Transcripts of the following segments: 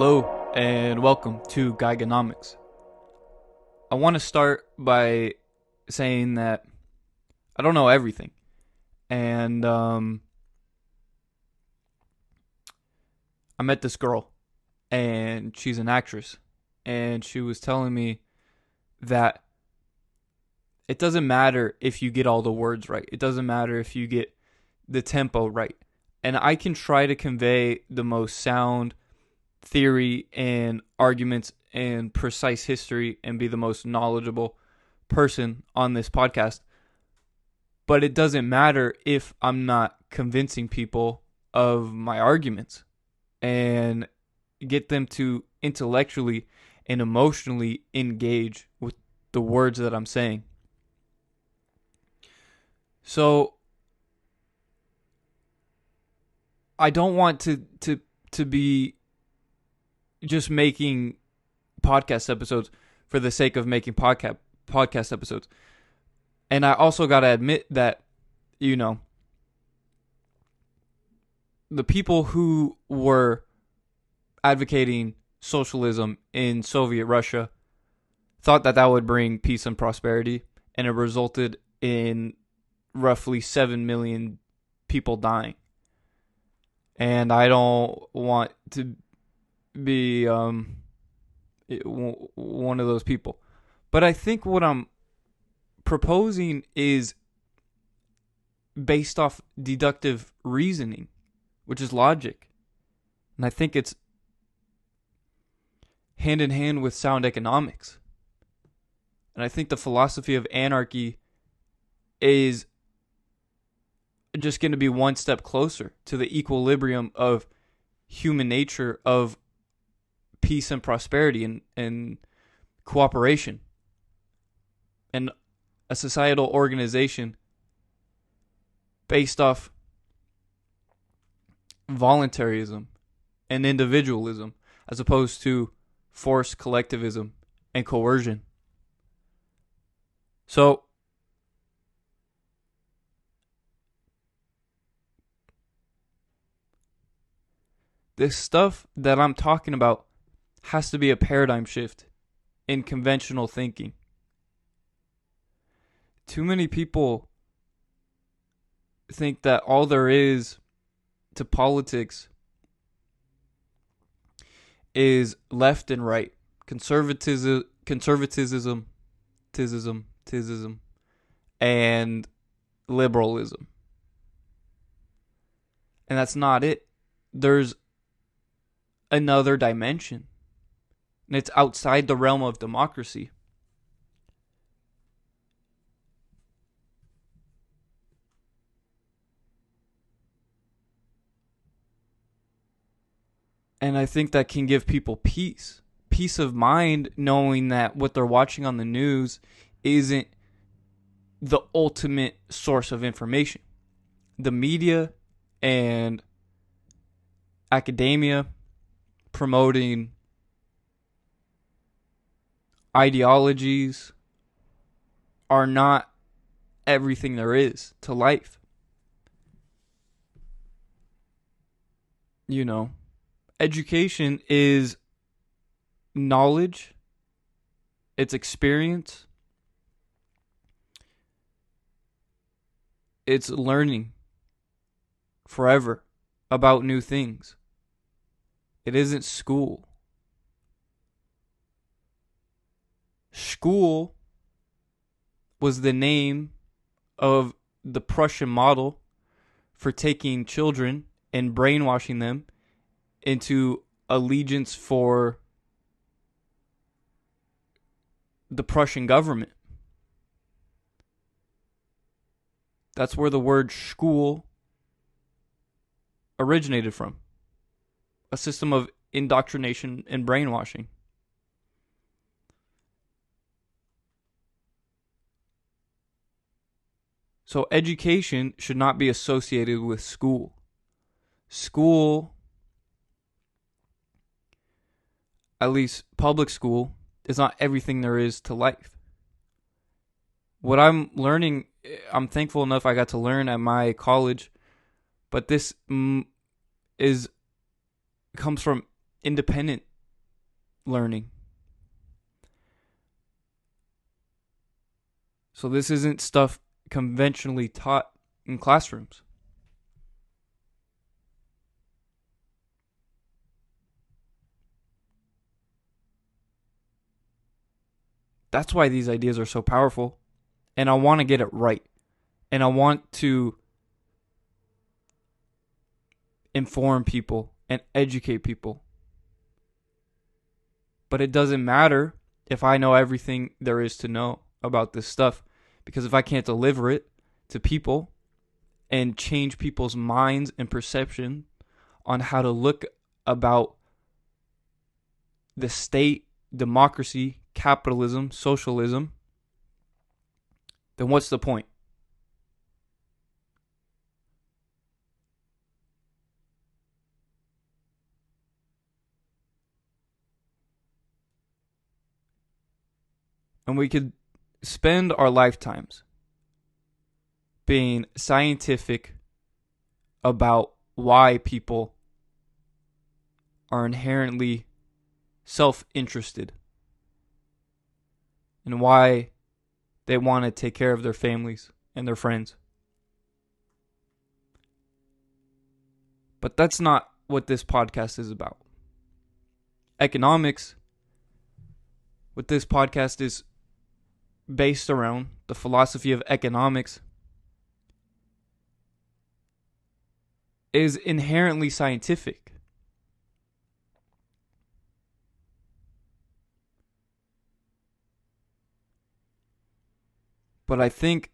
Hello and welcome to Geigenomics. I want to start by saying that I don't know everything. And I met this girl, and she's an actress. And she was telling me that it doesn't matter if you get all the words right. It doesn't matter if you get the tempo right. And I can try to convey the most sound theory and arguments and precise history and be the most knowledgeable person on this podcast. But it doesn't matter if I'm not convincing people of my arguments and get them to intellectually and emotionally engage with the words that I'm saying. So I don't want to be just making podcast episodes for the sake of making podcast episodes. And I also got to admit that, the people who were advocating socialism in Soviet Russia thought that would bring peace and prosperity, and it resulted in roughly 7 million people dying. And I don't want to be one of those people. But I think what I'm proposing is based off deductive reasoning, which is logic. And I think it's hand in hand with sound economics. And I think the philosophy of anarchy is just going to be one step closer to the equilibrium of human nature, of peace and prosperity and cooperation, and a societal organization based off voluntarism and individualism as opposed to forced collectivism and coercion. So this stuff that I'm talking about has to be a paradigm shift in conventional thinking. Too many people think that all there is to politics is left and right, conservatism, and liberalism. And that's not it. There's another dimension. And it's outside the realm of democracy. And I think that can give people peace of mind, knowing that what they're watching on the news isn't the ultimate source of information. The media and academia promoting ideologies are not everything there is to life. Education is knowledge, it's experience, it's learning forever about new things. It isn't school. School was the name of the Prussian model for taking children and brainwashing them into allegiance for the Prussian government. That's where the word school originated from. A system of indoctrination and brainwashing. So education should not be associated with school. School, at least public school, is not everything there is to life. What I'm learning, I'm thankful enough I got to learn at my college, but this comes from independent learning. So this isn't stuff conventionally taught in classrooms. That's why these ideas are so powerful. And I want to get it right. And I want to inform people and educate people. But it doesn't matter if I know everything there is to know about this stuff, because if I can't deliver it to people and change people's minds and perception on how to look about the state, democracy, capitalism, socialism, then what's the point? And we could spend our lifetimes being scientific about why people are inherently self-interested and why they want to take care of their families and their friends. But that's not what this podcast is about. Economics, what this podcast is based around, the philosophy of economics, is inherently scientific. But I think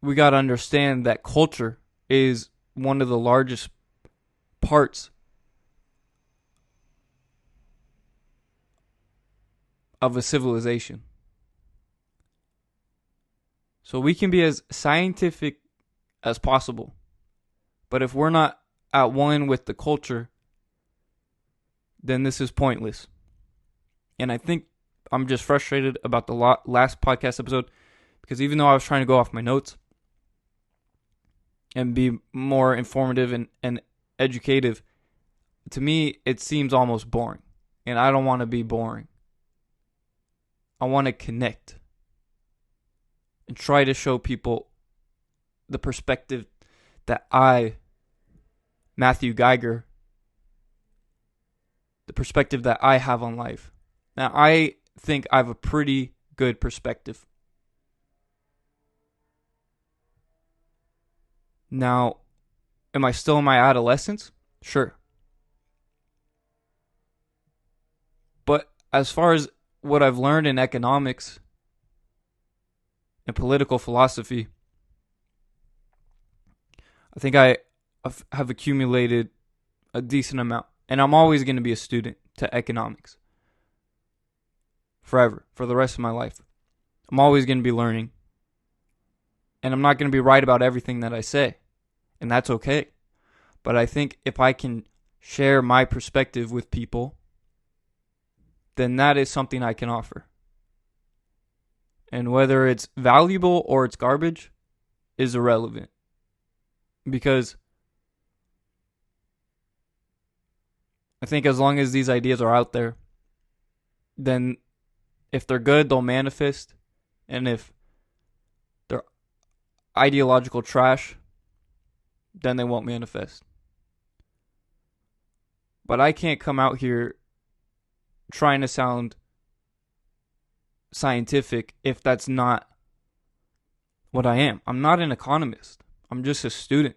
we got to understand that culture is one of the largest parts of a civilization. So we can be as scientific as possible. But if we're not at one with the culture, then this is pointless. And I think I'm just frustrated about the last podcast episode, because even though I was trying to go off my notes and be more informative and educative, to me it seems almost boring. And I don't want to be boring. I want to connect and try to show people the perspective that I, Matthew Geiger, the perspective that I have on life. Now, I think I have a pretty good perspective. Now, am I still in my adolescence? Sure. But as far as what I've learned in economics and political philosophy, I think I have accumulated a decent amount. And I'm always going to be a student to economics. Forever. For the rest of my life. I'm always going to be learning. And I'm not going to be right about everything that I say. And that's okay. But I think if I can share my perspective with people, then that is something I can offer. And whether it's valuable or it's garbage is irrelevant. Because I think as long as these ideas are out there, then if they're good, they'll manifest. And if they're ideological trash, then they won't manifest. But I can't come out here trying to sound scientific if that's not what I am. I'm not an economist. I'm just a student.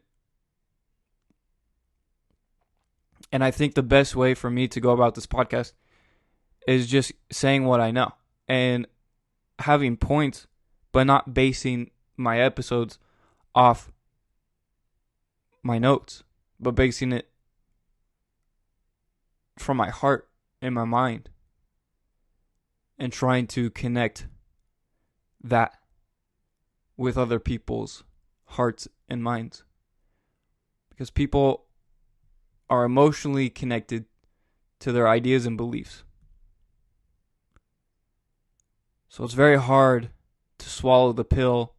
And I think the best way for me to go about this podcast is just saying what I know and having points, but not basing my episodes off my notes, but basing it from my heart and my mind and trying to connect that with other people's hearts and minds. Because people are emotionally connected to their ideas and beliefs. So it's very hard to swallow the pill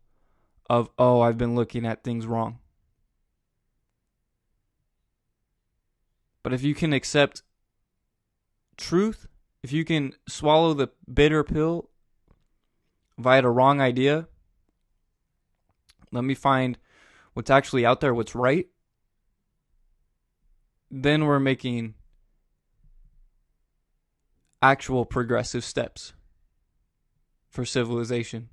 of, oh, I've been looking at things wrong. But if you can accept truth If you can swallow the bitter pill if I had a wrong idea, let me find what's actually out there, what's right, then we're making actual progressive steps for civilization.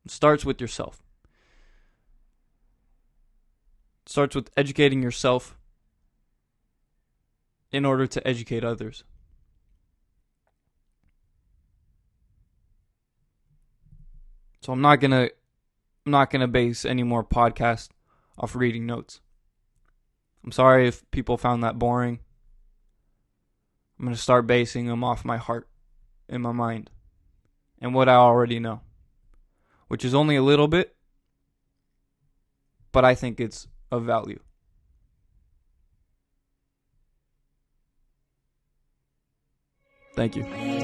It starts with yourself. It starts with educating yourself in order to educate others. So I'm not gonna base any more podcasts off reading notes. I'm sorry if people found that boring. I'm gonna start basing them off my heart and my mind and what I already know, which is only a little bit, but I think it's of value. Thank you.